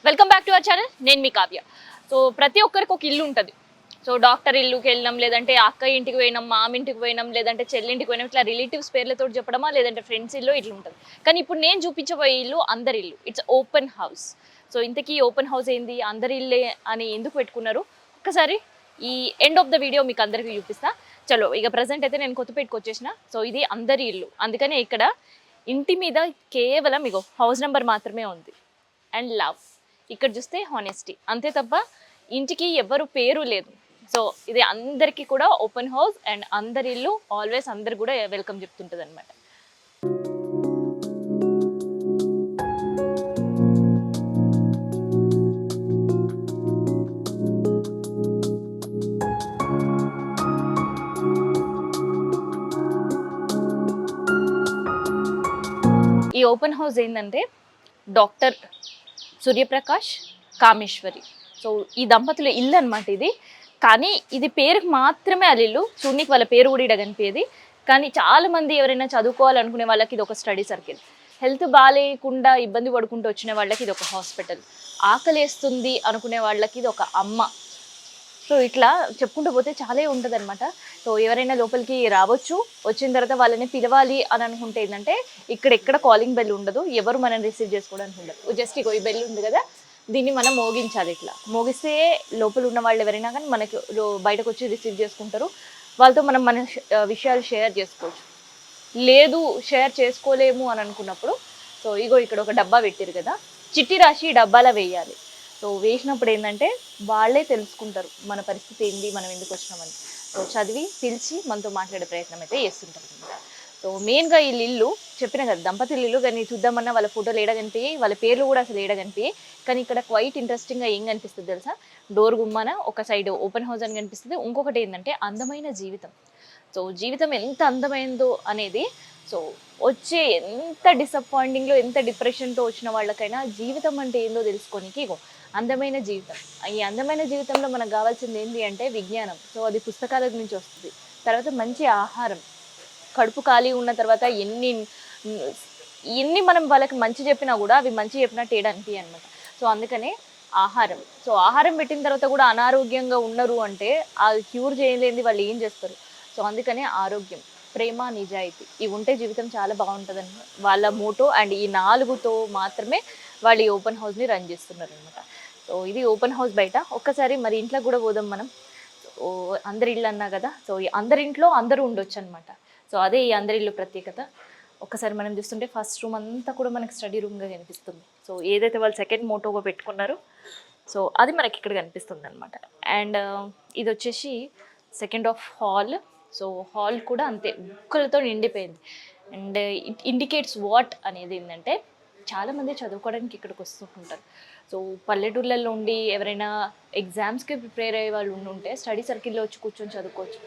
Welcome back to our channel. నేను మీ Kavya. So ప్రతి ఒక్కరికి ఒక ఇల్లు ఉంటుంది. సో డాక్టర్ ఇల్లుకి వెళ్ళినాం, లేదంటే అక్క ఇంటికి పోయినాం, మామ ఇంటికి పోయినాం, లేదంటే చెల్లింటికి పోయినాం, ఇట్లా రిలేటివ్స్ పేర్లతో చెప్పడమా, లేదంటే ఫ్రెండ్స్ ఇల్లు ఇట్లా ఉంటుంది. కానీ ఇప్పుడు నేను చూపించబోయే ఇల్లు అందరి ఇల్లు. It's open house. సో ఇంతకీ ఓపెన్ హౌస్ ఏంది, అందరి ఇల్లే అని ఎందుకు పెట్టుకున్నారు, ఒక్కసారి ఈ ఎండ్ ఆఫ్ ద వీడియో మీకు అందరికీ చూపిస్తా. చలో ఇక ప్రజెంట్ అయితే నేను కొత్తపేటకు వచ్చేసిన. సో ఇది అందరి ఇల్లు, అందుకనే ఇక్కడ ఇంటి మీద కేవలం ఇగో హౌస్ నెంబర్ మాత్రమే ఉంది అండ్ లవ్. ఇక్కడ చూస్తే హానెస్టీ అంతే తప్ప ఇంటికి ఎవరు పేరు లేదు. సో ఇది అందరికీ కూడా ఓపెన్ హౌస్ అండ్ అందరి ఇల్లు ఆల్వేస్ అందరు కూడా వెల్కమ్ చెప్తుంటుంది అనమాట. ఈ ఓపెన్ హౌస్ ఏంటంటే డాక్టర్ సూర్యప్రకాష్, కామేశ్వరి. సో ఈ దంపతుల ఇల్లు అనమాట ఇది. కానీ ఇది పేరుకి మాత్రమే వాళ్ళ ఇల్లు, చూడనికి వాళ్ళ పేరు కూడా ఇక్కడ కనిపించేది. కానీ చాలామంది ఎవరైనా చదువుకోవాలనుకునే వాళ్ళకి ఇది ఒక స్టడీ సర్కిల్, హెల్త్ బాగాలేకుండా ఇబ్బంది పడుకుంటూ వచ్చిన వాళ్ళకి ఇది ఒక హాస్పిటల్, ఆకలేస్తుంది అనుకునే వాళ్ళకి ఇది ఒక అమ్మ. సో ఇట్లా చెప్పుకుంటూ పోతే చాలా ఉంటుంది అనమాట. సో ఎవరైనా లోపలికి రావచ్చు, వచ్చిన తర్వాత వాళ్ళని పిలవాలి అని అనుకుంటే ఏంటంటే ఇక్కడ ఎక్కడ కాలింగ్ బెల్ ఉండదు, ఎవరు మనం రిసీవ్ చేసుకోవడానికి ఉండదు. జస్ట్ ఇగో ఈ బెల్ ఉంది కదా, దీన్ని మనం మోగించాలి. ఇట్లా మోగిస్తే లోపల ఉన్న వాళ్ళు ఎవరైనా కానీ మనకి బయటకు వచ్చి రిసీవ్ చేసుకుంటారు. వాళ్ళతో మనం మన విషయాలు షేర్ చేసుకోవచ్చు. లేదు షేర్ చేసుకోలేము అని అనుకున్నప్పుడు సో ఇగో ఇక్కడ ఒక డబ్బా పెట్టారు కదా, చిట్టి రాసి డబ్బాలో వేయాలి. సో వేసినప్పుడు ఏంటంటే వాళ్ళే తెలుసుకుంటారు మన పరిస్థితి ఏంది, మనం ఎందుకు వచ్చినామని. సో చదివి పిలిచి మనతో మాట్లాడే ప్రయత్నం అయితే చేస్తుంటారు అనమాట. సో మెయిన్గా వీళ్ళు ఇల్లు చెప్పిన కదా దంపతుల ఇల్లు, కానీ చూద్దామన్నా వాళ్ళ ఫోటోలు ఏడ కనిపించాయి, వాళ్ళ పేర్లు కూడా అసలు ఏడ కనిపించాయి. కానీ ఇక్కడ క్వైట్ ఇంట్రెస్టింగ్గా ఏం కనిపిస్తుంది తెలుసా, డోర్ గుమ్మన ఒక సైడ్ ఓపెన్ హౌస్ అని కనిపిస్తుంది, ఇంకొకటి ఏంటంటే అందమైన జీవితం. సో జీవితం ఎంత అందమైందో అనేది, సో వచ్చే ఎంత డిసప్పాయింటింగ్లో ఎంత డిప్రెషన్తో వచ్చిన వాళ్ళకైనా జీవితం అంటే ఏందో తెలుసుకోనికి ఇగో అందమైన జీవితం. ఈ అందమైన జీవితంలో మనకు కావాల్సింది ఏంటి అంటే విజ్ఞానం. సో అది పుస్తకాల నుంచి వస్తుంది. తర్వాత మంచి ఆహారం, కడుపు ఖాళీ ఉన్న తర్వాత ఎన్ని మనం వాళ్ళకి మంచి చెప్పినా కూడా అవి మంచి చెప్పినట్టు ఏడానికి అనమాట. సో అందుకనే ఆహారం. సో ఆహారం పెట్టిన తర్వాత కూడా అనారోగ్యంగా ఉన్నారు అంటే ఆ క్యూర్ చేయలేనిది వాళ్ళు ఏం చేస్తారు. సో అందుకనే ఆరోగ్యం, ప్రేమ, నిజాయితీ ఇవి ఉంటే జీవితం చాలా బాగుంటుందని వాళ్ళ మోటో. అండ్ ఈ 4తో మాత్రమే వాళ్ళు ఈ ఓపెన్ హౌస్ని రన్ చేస్తున్నారు అనమాట. సో ఇది ఓపెన్ హౌస్ బయట. ఒక్కసారి మరి ఇంట్లో కూడా పోదాం మనం. సో అందరి ఇల్లు అన్నా కదా, సో అందరి ఇంట్లో అందరూ ఉండొచ్చు అనమాట. సో అదే ఈ అందరి ఇల్లు ప్రత్యేకత. ఒక్కసారి మనం చూస్తుంటే ఫస్ట్ రూమ్ అంతా కూడా మనకి స్టడీ రూమ్గా కనిపిస్తుంది. సో ఏదైతే వాళ్ళు సెకండ్ మోటోగా పెట్టుకున్నారో సో అది మనకి ఇక్కడ కనిపిస్తుంది అనమాట. అండ్ ఇది వచ్చేసి second of hall. So hall కూడా అంతే బుక్కులతో నిండిపోయింది. అండ్ ఇట్ ఇండికేట్స్ వాట్ అనేది ఏంటంటే చాలామంది చదువుకోవడానికి ఇక్కడికి వస్తుంటారు. సో పల్లెటూళ్ళల్లో ఉండి ఎవరైనా ఎగ్జామ్స్కి ప్రిపేర్ అయ్యే వాళ్ళు ఉంటే స్టడీ సర్కిల్లో వచ్చి కూర్చొని చదువుకోవచ్చు.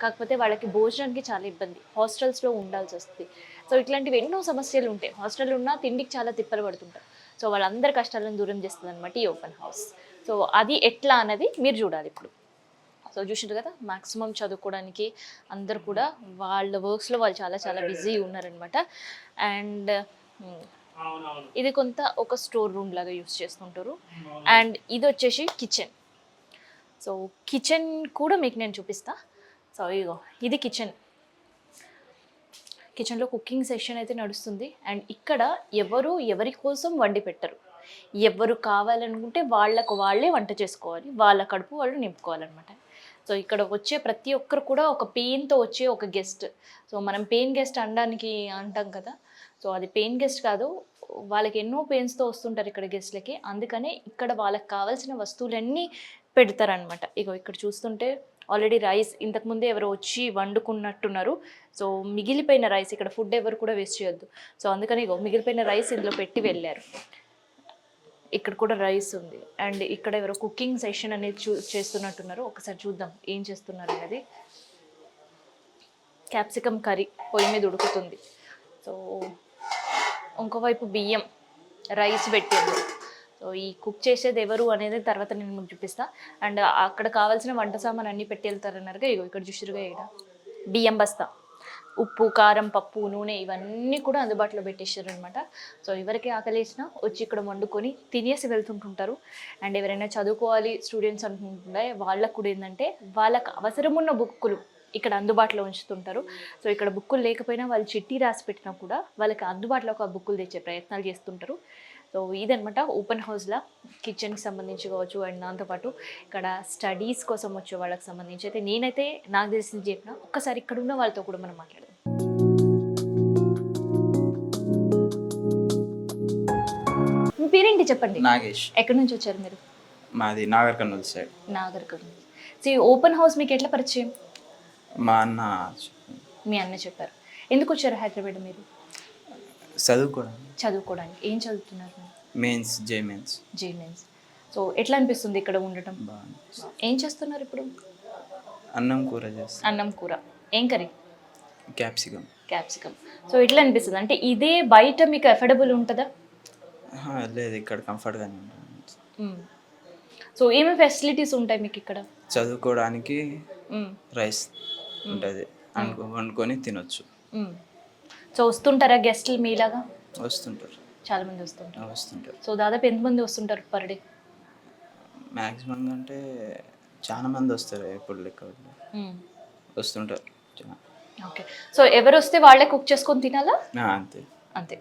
కాకపోతే వాళ్ళకి భోజనానికి చాలా ఇబ్బంది, హాస్టల్స్లో ఉండాల్సి వస్తుంది. సో ఇట్లాంటివి ఎన్నో సమస్యలు ఉంటాయి. హాస్టల్ ఉన్నా తిండికి చాలా తిప్పలు పడుతుంటారు. సో వాళ్ళందరి కష్టాలను దూరం చేస్తుంది అనమాట ఈ ఓపెన్ హౌస్. సో అది ఎట్లా అన్నది మీరు చూడాలి ఇప్పుడు. సో చూసారు కదా, మ్యాక్సిమం చదువుకోవడానికి అందరు కూడా వాళ్ళ వర్క్స్లో వాళ్ళు చాలా చాలా బిజీ ఉన్నారనమాట. అండ్ ఇది కొంత ఒక స్టోర్ రూమ్ లాగా యూస్ చేస్తుంటారు. అండ్ ఇది వచ్చేసి కిచెన్. సో కిచెన్ కూడా మీకు నేను చూపిస్తా. సో ఇగో ఇది కిచెన్. కిచెన్లో కుకింగ్ సెక్షన్ అయితే నడుస్తుంది. అండ్ ఇక్కడ ఎవరు ఎవరి కోసం వండి పెట్టరు, ఎవరు కావాలనుకుంటే వాళ్ళకు వాళ్ళే వంట చేసుకోవాలి, వాళ్ళ కడుపు వాళ్ళు నింపుకోవాలన్నమాట. సో ఇక్కడ వచ్చే ప్రతి ఒక్కరు కూడా ఒక పెయిన్తో వచ్చే ఒక గెస్ట్. సో మనం పెయిన్ గెస్ట్ అనడానికి అంటాం కదా, సో అది పెయిన్ గెస్ట్ కాదు, వాళ్ళకి ఎన్నో పెయిన్స్తో వస్తుంటారు ఇక్కడ గెస్ట్లకి. అందుకనే ఇక్కడ వాళ్ళకి కావాల్సిన వస్తువులన్నీ పెడతారనమాట. ఇగో ఇక్కడ చూస్తుంటే ఆల్రెడీ రైస్ ఇంతకుముందే ఎవరు వచ్చి వండుకున్నట్టున్నారు. సో మిగిలిపోయిన రైస్, ఇక్కడ ఫుడ్ ఎవరు కూడా వేస్ట్ చేయొద్దు. సో అందుకని ఇగో మిగిలిపోయిన రైస్ ఇందులో పెట్టి వెళ్ళారు. ఇక్కడ కూడా రైస్ ఉంది. అండ్ ఇక్కడ ఎవరో కుకింగ్ సెషన్ అనేది చేస్తున్నట్టున్నారు. ఒకసారి చూద్దాం ఏం చేస్తున్నారు అనేది. క్యాప్సికమ్ కర్రీ పొయ్యి మీద ఉడుకుతుంది. సో ఇంకోవైపు బియ్యం, రైస్ పెట్టింది. సో ఈ కుక్ చేసేది ఎవరు అనేది తర్వాత నేను మీకు చూపిస్తా. అండ్ అక్కడ కావాల్సిన వంట సామాన్ అన్నీ పెట్టి వెళ్తారన్నారుగా, ఇగో ఇక్కడ చూసిరుగా ఇక్కడ బియ్యం బస్తా. ఉప్పు కారం పప్పు నూనె ఇవన్నీ కూడా అందుబాటులో పెట్టేశారు అనమాట. సో ఎవరికి ఆకలేసినా వచ్చి ఇక్కడ వండుకొని తినేసి వెళ్తుంటుంటారు. అండ్ ఎవరైనా చదువుకోవాలి స్టూడెంట్స్ అనుకుంటుంటే వాళ్ళకు కూడా ఏంటంటే వాళ్ళకి అవసరం ఉన్న బుక్కులు ఇక్కడ అందుబాటులో ఉంచుతుంటారు. సో ఇక్కడ బుక్కులు లేకపోయినా వాళ్ళు చిట్టి రాసి పెట్టినా కూడా వాళ్ళకి అందుబాటులో ఒక బుక్కులు తెచ్చే ప్రయత్నాలు చేస్తుంటారు. సో ఇదనమాట ఓపెన్ హౌస్లో కిచెన్కి సంబంధించి కావచ్చు అండ్ దాంతోపాటు ఇక్కడ స్టడీస్ కోసం వచ్చే వాళ్ళకి సంబంధించి అయితే నేనైతే నాకు తెలిసింది చెప్పిన ఒక్కసారి ఇక్కడ ఉన్న వాళ్ళతో కూడా మనం మాట్లాడదాం. మీ పేరేంటి చెప్పండి? నాగేష్. ఎక్కడి నుంచి వచ్చారు మీరు? మాది నాగర్ కర్నూలు సైడ్. నాగర్ కర్నూలు. సో ఈ ఓపెన్ హౌస్ మీకు ఎట్లా పరిచయం? మా అన్న మీ అన్న చెప్పారు. ఎందుకు వచ్చారు హైదరాబాద్ మీరు? చదువుకోవడానికి. ఏం చదువుతున్నారు? మెయిన్స్, జే మెయిన్స్. సో ఎట్లా అనిపిస్తుంది ఇక్కడ ఉండటం? ఏం చేస్తున్నారు ఇప్పుడు? అన్నం కూర చేస్తాం. అన్నం కూర. ఏం కర్రీ? క్యాప్సికమ్. సో ఎట్లా అనిపిస్తుంది? అంటే ఇదే బయట మీకు అఫోర్డబుల్ ఉంటుందా? లేదు, ఇక్కడ కంఫర్ట్గానే ఉంటుంది. సో ఏమేమి ఫెసిలిటీస్ ఉంటాయి మీకు ఇక్కడ? చదువుకోవడానికి రైస్ ఉంటుంది, వండుకొని తినొచ్చు. సో వస్తుంటారా గెస్ట్లు మీలాగా? వస్తుంటారు, చాలా మంది వస్తుంటారు. సో దాదాపు ఎంతమంది వస్తుంటారు పర్ డే? మ్యాక్సిమం అంటే చాలా మంది వస్తారు, ఎప్పుడు లెక్క వస్తుంటారు. ఓకే. సో ఎవరు వస్తే వాళ్ళే కుక్ చేసుకొని తినాలా? అంతే.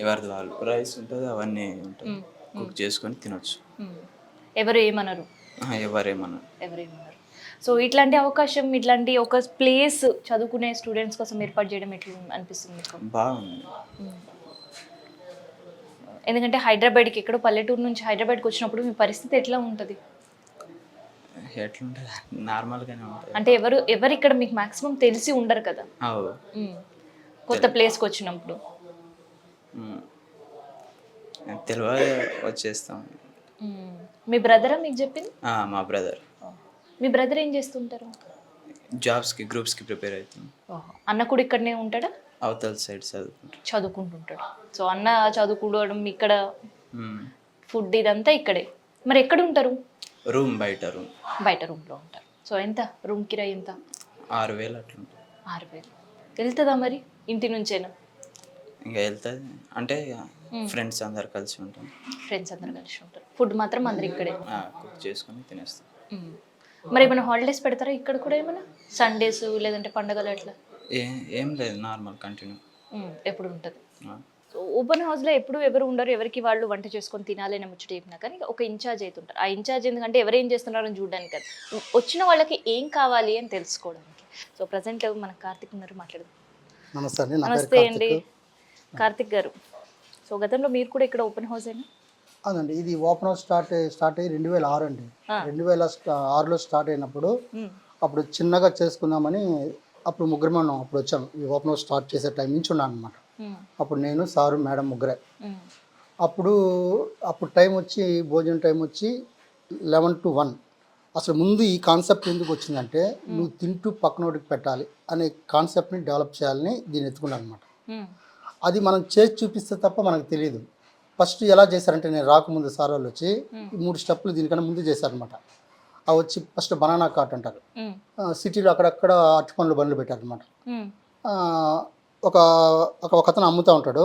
ఎవరిది వాళ్ళు రైస్ ఉంటుంది, అవన్నీ ఉంటాయి, కుక్ చేసుకొని తినొచ్చు. ఎవరు ఏమన్నారు? ఎవరేమన్నారు. సో ఇట్లాంటి అవకాశం, ఇట్లాంటి ఒక ప్లేస్ చదువుకునే స్టూడెంట్స్ కోసం ఏర్పాటు చేయడం ఎట్లా అనిపిస్తుంది మీకు? బాగుంది. ఎందుకంటే హైదరాబాద్కి ఎక్కడో పల్లెటూరు నుంచి హైదరాబాద్కి వచ్చినప్పుడు మీ పరిస్థితి ఎట్లా ఉంటుంది? ఎట్లుంటుంది? నార్మల్గానే ఉంటుంది. అంటే ఎవరు ఇక్కడ మీకు మాక్సిమం తెలిసి ఉండరు కదా కొత్త ప్లేస్కి వచ్చినప్పుడు? తెలియదు, వచ్చేస్తాం. మీ బ్రదరా మీకు చెప్పింది? మా బ్రదర్. మీ బ్రదర్ ఏం చేస్తుంటారు? జాబ్స్కి, గ్రూప్స్కి ప్రిపేర్ అవుతుంది. అన్న కూడా ఇక్కడనే ఉంటాడా? అవతల సైడ్ చదువుకుంటుంటాడు. సో అన్న చదువుకోవడం ఇక్కడ, ఫుడ్ ఇదంతా ఇక్కడే. మరి ఎక్కడ ఉంటారు? బయట రూమ్లో ఉంటారు. సో ఎంత రూమ్ కిరాయి? ఎంత? 6,000 అట్లా ఉంటుంది. 6,000 వెళ్తుందా మరి ఇంటి నుంచేనా? ఇంకా వెళ్తుంది అంటే ఫ్రెండ్స్ అందరు కలిసి ఉంటాం. ఫుడ్ మాత్రం అందరు ఇక్కడే కుక్ చేసుకొని తినేస్తాం. మరి ఏమైనా హాలిడేస్ పెడతారా ఇక్కడ కూడా? ఏమైనా సండేస్ లేదంటే పండగలు అట్లా? ఏం లేదు, నార్మల్ కంటిన్యూ ఎప్పుడు ఉంటుంది. సో ఓపెన్ హౌస్లో ఎప్పుడు ఎవరు ఉండరు, ఎవరికి వాళ్ళు వంట చేసుకొని తినాలని ముచ్చట చెప్పినా కానీ ఒక ఇన్ఛార్జ్ అయితే ఉంటారు. ఆ ఇన్ఛార్జ్ ఎందుకంటే ఎవరేం చేస్తున్నారని చూడడానికి కాదు, వచ్చిన వాళ్ళకి ఏం కావాలి అని తెలుసుకోవడానికి. సో ప్రజెంట్ మనకు కార్తిక్ ఉన్నారు, మాట్లాడదాం. నమస్తే అండి కార్తిక్ గారు. సో గతంలో మీరు కూడా ఇక్కడ ఓపెన్ హౌస్ అయినా? అవునండి, ఇది ఓపెన్ హౌస్ స్టార్ట్ అయ్యి 2006 అండి. 2006లో స్టార్ట్ అయినప్పుడు అప్పుడు చిన్నగా చేసుకుందామని అప్పుడు ముగ్గురు మనం అప్పుడు వచ్చాము. ఈ ఓపెన్ హౌస్ స్టార్ట్ చేసే టైం నుంచి ఉన్నాను అనమాట. అప్పుడు నేను, సారు, మేడం ముగ్గురే. అప్పుడు టైం వచ్చి భోజనం టైం వచ్చి 11 to 1. అసలు ముందు ఈ కాన్సెప్ట్ ఎందుకు వచ్చిందంటే నువ్వు తింటూ పక్కనోడికి పెట్టాలి అనే కాన్సెప్ట్ని డెవలప్ చేయాలని దీన్ని ఎత్తుకున్నాను అనమాట. అది మనం చేసి చూపిస్తే తప్ప మనకు తెలియదు. ఫస్ట్ ఎలా చేశారంటే, నేను రాకముందు సార్ వాళ్ళు వచ్చి 3 స్టెప్పులు దీనికన్నా ముందు చేశారనమాట. అవి వచ్చి ఫస్ట్ బనానా కార్ట్ అంటారు, సిటీలో అక్కడక్కడ అరటి పండ్లు బండ్లు పెట్టారనమాట. ఒక అతను అమ్ముతూ ఉంటాడు,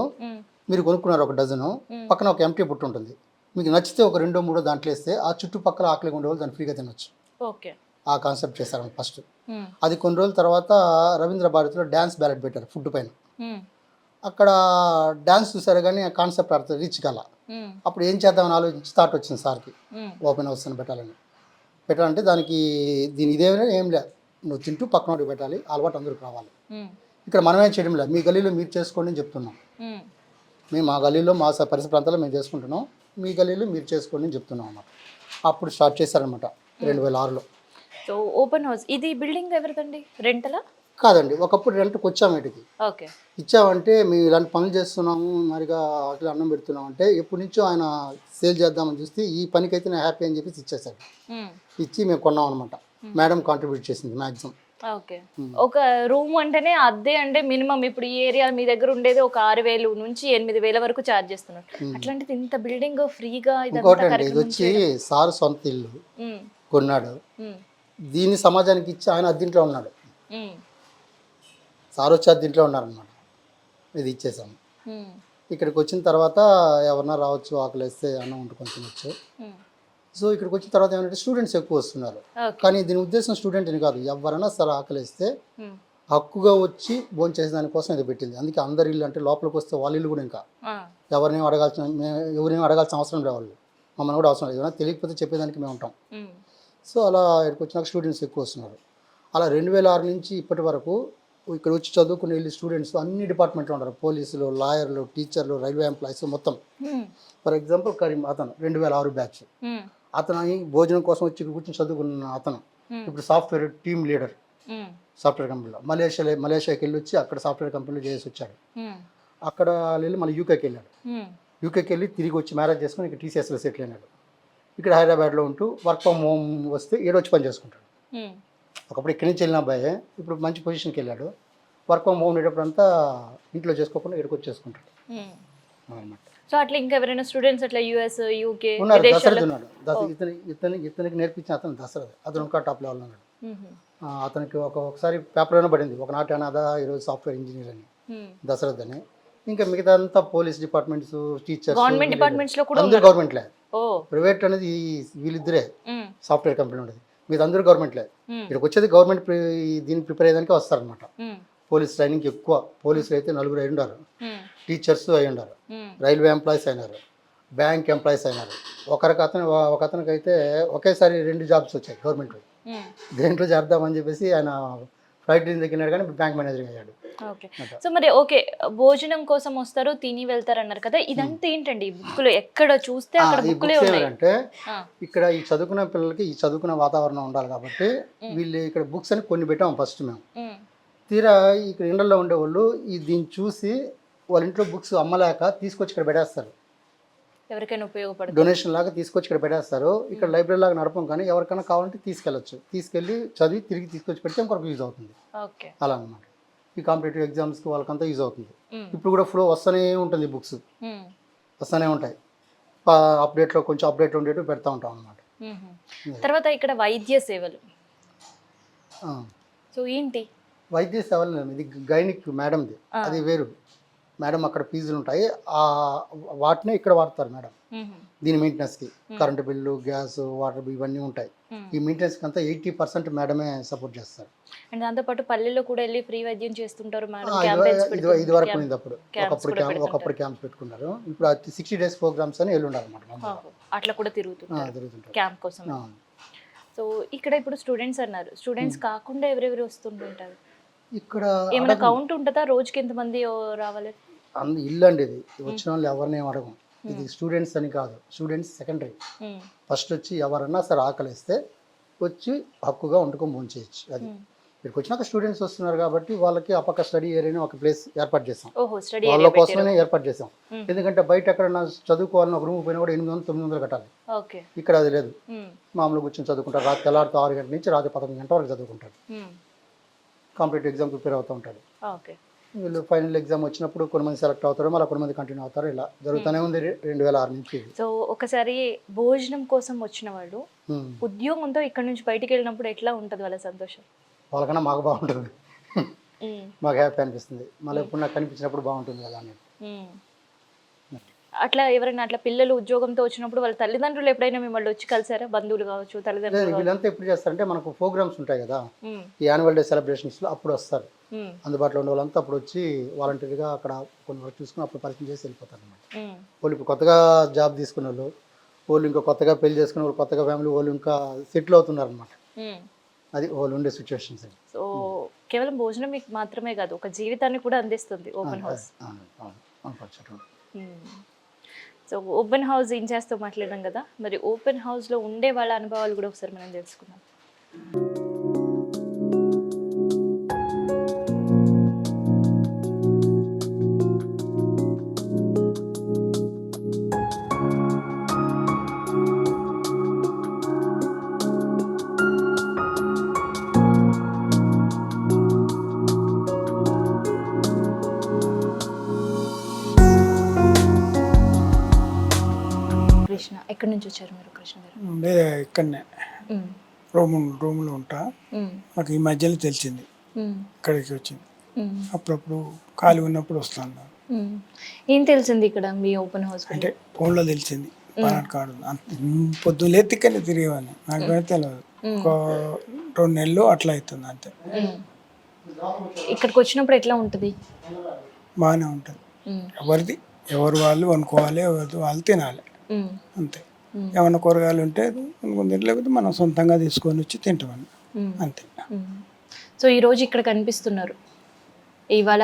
మీరు కొనుక్కున్నారు 1 డజను, పక్కన ఒక ఎంటీ బుట్ట ఉంటుంది, మీకు నచ్చితే ఒక 2-3 దాంట్లో వేస్తే ఆ చుట్టుపక్కల ఆకలిగా ఉండేవాళ్ళు దాన్ని ఫ్రీగా తినొచ్చు. ఆ కాన్సెప్ట్ చేశారు ఫస్ట్. అది కొన్ని రోజుల తర్వాత రవీంద్ర భారతిలో డ్యాన్స్ బ్యాలెట్ పెట్టారు ఫుడ్ పైన. అక్కడ డ్యాన్స్ చూసారు కానీ ఆ కాన్సెప్ట్ అర్థం రీచ్ కల. అప్పుడు ఏం చేద్దామని ఆలోచించి థాట్ వచ్చింది సార్కి, ఓపెన్ హౌస్ అని పెట్టాలంటే దానికి ఇదేమైనా ఏం లేదు, నువ్వు తింటూ పక్కన పెట్టాలి, అలవాటు అందరికి రావాలి. ఇక్కడ మనమేం చేయడం లేదు, మీ గల్లీలో మీరు చేసుకోండి అని చెప్తున్నాం. మేము మా గల్లీలో మా పరిసర ప్రాంతాల్లో మేము చేసుకుంటున్నాం, మీ గల్లీలో మీరు చేసుకోండి అని చెప్తున్నాం అన్నమాట. అప్పుడు స్టార్ట్ చేశారనమాట 2006లో. సో ఓపెన్ హౌస్ ఇది బిల్డింగ్ ఎవరిదండి? రెంటలా? కాదండి, ఒకప్పుడు రెంట్కి వచ్చాము. వీటికి ఇచ్చామంటే మేము ఇలాంటి పనులు చేస్తున్నాము, మరిగా అట్లా అన్నం పెడుతున్నాం అంటే ఎప్పటి నుంచో ఆయన సేల్ చేద్దామని చూస్తే ఈ పనికైతే నేను హ్యాపీ అని చెప్పేసి ఇచ్చేసాడు. ఇచ్చి మేము కొన్నాం అనమాట. మేడం కాంట్రిబ్యూట్ చేసింది మ్యాక్సిమం. ఒక రూమ్ అంటేనే అద్దె అంటే మినిమం ఇప్పుడు ఈ ఏరియా మీ దగ్గర ఉండేది ఒక 6,000 నుంచి 8,000 వరకు ఛార్జ్ చేస్తున్నారు. అట్లాంటిది ఇంత బిల్డింగ్ ఫ్రీగా? ఇంకోటండి, ఇది వచ్చి సార్ సొంత ఇల్లు కొన్నాడు, దీన్ని సమాజానికి ఇచ్చి ఆయన అద్దెంట్లో ఉన్నాడు. సార్ వచ్చి అది ఇంట్లో ఉన్నారనమాట. ఇది ఇచ్చేసాము. ఇక్కడికి వచ్చిన తర్వాత ఎవరన్నా రావచ్చు, ఆకలి వేస్తే అన్నం వండుకొని తినొచ్చు. సో ఇక్కడికి వచ్చిన తర్వాత ఏమంటే స్టూడెంట్స్ ఎక్కువ వస్తున్నారు. కానీ దీని ఉద్దేశం స్టూడెంట్ అని కాదు, ఎవరైనా సరే ఆకలి వేస్తే హక్కుగా వచ్చి భోజనం చేసే దానికోసం ఇది పెట్టింది. అందుకే అందరి ఇల్లు అంటే లోపలికి వస్తే వాళ్ళ ఇల్లు కూడా ఇంకా ఎవరినేం అడగాల్సిన అవసరం లేదు. వాళ్ళు మమ్మల్ని కూడా అవసరం లేదు, ఏమైనా తెలియకపోతే చెప్పేదానికి మేము ఉంటాం. సో అలా ఇక్కడికి వచ్చినాక స్టూడెంట్స్ ఎక్కువ వస్తున్నారు. అలా 2006 నుంచి ఇప్పటి వరకు ఇక్కడ వచ్చి చదువుకునే వెళ్ళి స్టూడెంట్స్ అన్ని డిపార్ట్మెంట్లో ఉంటారు. పోలీసులు, లాయర్లు, టీచర్లు, రైల్వే ఎంప్లాయీస్ మొత్తం. ఫర్ ఎగ్జాంపుల్ కరీం అతను 2006 బ్యాచ్. అతను భోజనం కోసం వచ్చి ఇక్కడ కూర్చొని చదువుకున్న అతను ఇప్పుడు సాఫ్ట్వేర్ టీమ్ లీడర్ సాఫ్ట్వేర్ కంపెనీలో. మలేషియాకి వెళ్ళి వచ్చి అక్కడ సాఫ్ట్వేర్ కంపెనీలో చేసి వచ్చాడు. అక్కడ వెళ్ళి మళ్ళీ యూకేకి వెళ్ళాడు. యూకేకి వెళ్ళి తిరిగి వచ్చి మ్యారేజ్ చేసుకుని ఇక్కడ టీసీఎస్లో సెటిల్ అయినాడు. ఇక్కడ హైదరాబాద్లో ఉంటూ వర్క్ ఫ్రమ్ హోమ్ వస్తే ఏడొచ్చి పని చేసుకుంటాడు. ఒకప్పుడు ఇక్కడి నుంచి వెళ్ళిన అబ్బాయి ఇప్పుడు మంచి పొజిషన్కి వెళ్ళాడు. వర్క్ ఫ్రమ్ హోమ్ ఉండేటప్పుడు అంతా ఇంట్లో చేసుకోకుండా ఇక్కడికి వచ్చి చేసుకుంటాడు అనమాట. సో అట్లా ఇంకా ఎవరైనా స్టూడెంట్స్ అట్లా యూఎస్, యూకే ఉన్నారు. దశరథ్ ఉన్నాడు. ఇతనికి నేర్పించిన అతను దశరథ్. అతను ఇంకా టాప్ లెవెల్ ఉన్నాడు. అతనికి ఒకసారి పేపర్లోనే పడింది, ఒకనాటి అనాథ ఈరోజు సాఫ్ట్వేర్ ఇంజనీర్ అని, దశరథ్ అని. ఇంకా మిగతా అంతా police departments, teachers, government departments లో కూడా అందరూ గవర్నమెంట్లే. ప్రైవేట్ అనేది వీళ్ళిద్దరే సాఫ్ట్వేర్ కంపెనీ ఉండేది, మీద అందరూ గవర్నమెంట్లే. ఇక్కడికి వచ్చేది గవర్నమెంట్ దీన్ని ప్రిపేర్ అయ్యేదానికి వస్తారనమాట. పోలీస్ ట్రైనింగ్ ఎక్కువ. పోలీసులు అయితే 4 అయి ఉన్నారు, టీచర్స్ అయి ఉన్నారు, రైల్వే ఎంప్లాయీస్ అయినారు, బ్యాంక్ ఎంప్లాయీస్ అయినారు. ఒక అతనికి అయితే ఒకేసారి 2 జాబ్స్ వచ్చాయి గవర్నమెంట్. దేంట్లో చేద్దామని చెప్పేసి ఆయన ఫ్లైట్ దిగినాడు కానీ బ్యాంక్ మేనేజర్ అయ్యాడు. ఓకే. సో మరి ఓకే, భోజనం కోసం వస్తారు, తిని వెళ్తారు అన్నారు కదా, ఇదంతా ఏంటండి ఈ బుక్లో? ఎక్కడ చూస్తే అక్కడ బుక్లే ఉన్నాయి. అంటే ఇక్కడ ఈ చదువుకునే పిల్లలకి ఈ చదువుకునే వాతావరణం ఉండాలి కాబట్టి వీళ్ళు ఇక్కడ బుక్స్ అని కొన్ని పెట్టాము ఫస్ట్ మేము. తీరా ఇక్కడ ఇండ్లలో ఉండేవాళ్ళు దీన్ని చూసి వాళ్ళ ఇంట్లో బుక్స్ అమ్మలేక తీసుకొచ్చి ఇక్కడ పెట్టేస్తారు. ఎవరికైనా ఉపయోగపడుతుంది డొనేషన్ లాగా తీసుకొచ్చి ఇక్కడ పెట్టేస్తారు. ఇక్కడ లైబ్రరీ లాగా నడపం, కానీ ఎవరికైనా కావాలంటే తీసుకెళ్ళచ్చు. తీసుకెళ్ళి చదివి తిరిగి తీసుకొచ్చి పెడితే ఇంకొకరికి యూజ్ అవుతుంది. అలా అనమాట. ఈ కాంపిటేటివ్ ఎగ్జామ్స్కి వాళ్ళకంతా యూజ్ అవుతుంది. ఇప్పుడు కూడా ఫ్లో వస్తూనే ఉంటుంది, బుక్స్ వస్తూనే ఉంటాయి. అప్డేట్లో కొంచెం అప్డేట్ ఉండేట్టు పెడతా ఉంటాం అనమాట. తర్వాత ఇక్కడ వైద్య సేవలు, సో ఏంటి వైద్య సేవలు? ఇది గైనిక్ మేడంది, అది వేరు మేడం. అక్కడ ఫీజులు ఉంటాయి, వాటినే ఇక్కడ వాడతారు మేడం. దీని మెయింటెనెన్స్కి current bill, gas, water bill ఇవన్నీ ఉంటాయి. ఈ మెయింటెనెన్స్కి అంతా 80% మేడమే సపోర్ట్ చేస్తారు. అండ్ దాంతోపాటు పల్లెల్లో కూడా వెళ్ళి ఫ్రీ వైద్యం చేస్తుంటారు మేడం. ఇది వరకు ఉంది. ఒకప్పుడు క్యాంప్స్ పెట్టుకున్నారు. ఇప్పుడు 60 days ప్రోగ్రామ్స్ అని వెళ్ళి ఉండాలన్నమాట. అట్లా కూడా తిరుగుతుంటారు క్యాంప్ కోసం. సో ఇక్కడ ఇప్పుడు స్టూడెంట్స్ అన్నారు, స్టూడెంట్స్ కాకుండా ఎవరెవరు వస్తుంటుంటారు? ఇక్కడ ఏమైనా కౌంట్ ఉంటుందా రోజుకి ఎంతమంది రావాలి? ఇల్లు అండి ఇది. వచ్చిన వాళ్ళు ఎవరిని అడగం. ఇది స్టూడెంట్స్ అని కాదు, స్టూడెంట్స్ సెకండరీ. ఫస్ట్ వచ్చి ఎవరన్నా సరే ఆకలిస్తే వచ్చి హక్కుగా వండుకొని భోంచేయచ్చు. అది ఇక్కడికి వచ్చినాక స్టూడెంట్స్ వస్తున్నారు కాబట్టి వాళ్ళకి ఆ పక్క స్టడీ ఏరియాని ఒక ప్లేస్ ఏర్పాటు చేసాం. వాళ్ళ కోసమే ఏర్పాటు చేసాం. ఎందుకంటే బయట ఎక్కడన్నా చదువుకోవాలని ఒక రూమ్ పోయినా కూడా 800-900 కట్టాలి. ఇక్కడ అది లేదు. మామూలుగా కూర్చొని చదువుకుంటారు. రాత్రి తెల్లారితో 6 గంటల నుంచి రాత్రి 11 గంటల వరకు చదువుకుంటారు. కాంపిటేటివ్ ఎగ్జామ్ ప్రిపేర్ అవుతూ ఉంటారు. వీళ్ళు ఫైనల్ ఎగ్జామ్ వచ్చినప్పుడు కొంతమంది సెలెక్ట్ అవుతారు, మళ్ళీ కొంతమంది కంటిన్యూ అవుతారు. ఇలా జరుగుతూనే ఉంది 2006 నుంచి. సో ఒకసారి భోజనం కోసం వచ్చిన వాళ్ళు ఉద్యోగంతో ఇక్కడ నుంచి బయటికి వెళ్ళినప్పుడు ఎట్లా ఉంటుంది వాళ్ళ సంతోషం? వాళ్ళకన్నా మాకు బాగుంటుంది, మాకు హ్యాపీ అనిపిస్తుంది. మళ్ళీ ఎప్పుడు నాకు కనిపించినప్పుడు బాగుంటుంది కదా అని. అట్లా ఎవరైనా అట్లా పిల్లలు ఉద్యోగంతో వచ్చినప్పుడు వాళ్ళ తల్లిదండ్రులు ఎప్పుడైనా మిమ్మల్ని వచ్చి కలిసారా? బంధువులు కావచ్చు, తల్లిదండ్రులు? వీళ్ళంతా ఎప్పుడు చేస్తారంటే మనకు ప్రోగ్రామ్స్ ఉంటాయి కదా, ఈ యాన్యువల్ డే సెలబ్రేషన్స్లో అప్పుడు వస్తారు. అందుబాటులో ఉండే వాళ్ళంతా అప్పుడు వచ్చి వాలంటీర్గా అక్కడ కొన్ని వర్క్ చూసుకుని అప్పుడు పరిచయం చేసి వెళ్ళిపోతారు అనమాట. వాళ్ళు ఇప్పుడు కొత్తగా జాబ్ తీసుకున్న వాళ్ళు ఇంకా కొత్తగా పెళ్లి చేసుకున్న వాళ్ళు, కొత్తగా ఫ్యామిలీ వాళ్ళు ఇంకా సెటిల్ అవుతున్నారు అనమాట. అది వాళ్ళు ఉండే సిచ్యువేషన్స్. సో కేవలం భోజనం మీకు మాత్రమే కాదు, ఒక జీవితాన్ని కూడా అందిస్తుంది open house. So open house ఇన్ఛార్జ్తో మాట్లాడాం కదా, మరి ఓపెన్ హౌస్లో ఉండే వాళ్ళ అనుభవాలు కూడా ఒకసారి మనం తెలుసుకుందాం. కృష్ణ, ఎక్కడి నుంచి వచ్చారు మీరు? కృష్ణ గారు ఇక్కడనే రూమ్లో ఉంటా. నాకు ఈ మధ్యలో తెలిసింది ఇక్కడికి వచ్చింది. అప్పుడప్పుడు ఖాళీ ఉన్నప్పుడు వస్తాను. ఏం తెలిసింది ఇక్కడ మీ ఓపెన్ హౌస్ అంటే ఫోన్లో తెలిసింది పలానా కాడు పొద్దున్న లేతికనే తిరిగేవాడిని, నాకు తెలియదు. ఒక 2 నెలలు అట్లా అవుతుంది అంతే. ఇక్కడికి వచ్చినప్పుడు ఎట్లా ఉంటుంది? బాగానే ఉంటుంది. ఎవరు వాళ్ళు అనుకోవాలి, ఎవరిది వాళ్ళు తినాలి అంతే. ఏమన్నా కూరగాయలు ఉంటే కొనుక్కొని, లేకపోతే మనం సొంతంగా తీసుకొని వచ్చి తింటామని అంతే. సో ఈ రోజు ఇక్కడ కనిపిస్తున్నారు, ఇవాళ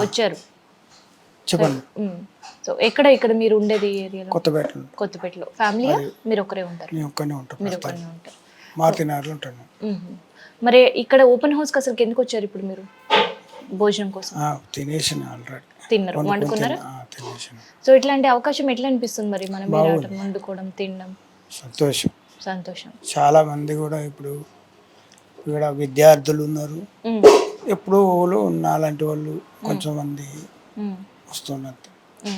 వచ్చారు. చెప్పండి. సో ఇక్కడ మీరు ఉండేది ఏరియాలో? కొత్తపేటలో ఫ్యామిలీ మీరు ఒకరే ఉంటారు? నేను ఒక్కనే ఉంటాను. మీరు ఒకరే ఉంటారు. మారుతినగర్లో ఉంటాను. మరి ఇక్కడ ఓపెన్ హౌస్కి అసలు ఎందుకు వచ్చారు ఇప్పుడు మీరు? భోజనం కోసం తినేసిన ఆల్రెడీ. తిన్నారు, వండుకున్నారా? తినేసిన. సో ఇట్లాంటి అవకాశం ఎట్లా అనిపిస్తుంది మరి మనం వండుకోవడం, తినడం? సంతోషం. చాలా మంది కూడా ఇప్పుడు ఇక్కడ విద్యార్థులు ఉన్నారు, ఎప్పుడు వాళ్ళు నాలాంటి వాళ్ళు కొంచెం మంది వస్తున్నారు.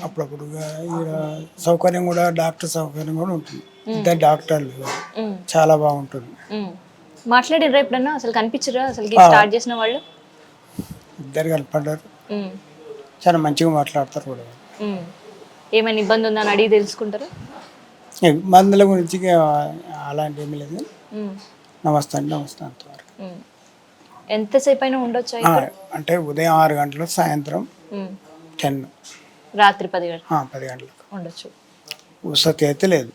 అప్పుడప్పుడు ఇక్కడ సౌకర్యం కూడా, డాక్టర్ సౌకర్యం కూడా ఉంటుంది. ఇద్దరు డాక్టర్లు, చాలా బాగుంటుంది. మాట్లాడిర్రా ఎప్పుడన్నా? అసలు కనిపించరా అసలు స్టార్ట్ చేసిన వాళ్ళు? ఇద్దరు కనపడ్డారు, చాలా మంచిగా మాట్లాడతారు కూడా. ఏమైనా ఇబ్బంది ఉందని అడిగి తెలుసుకుంటారు? మందుల గురించి అలాంటి ఏమీ లేదు. నమస్తే అంతవరకు. ఎంతసేపు అయినా ఉండొచ్చు? అంటే ఉదయం 6 గంటలు, సాయంత్రం 10, రాత్రి 10 గంటలకు ఉండొచ్చు. వసతి అయితే లేదు,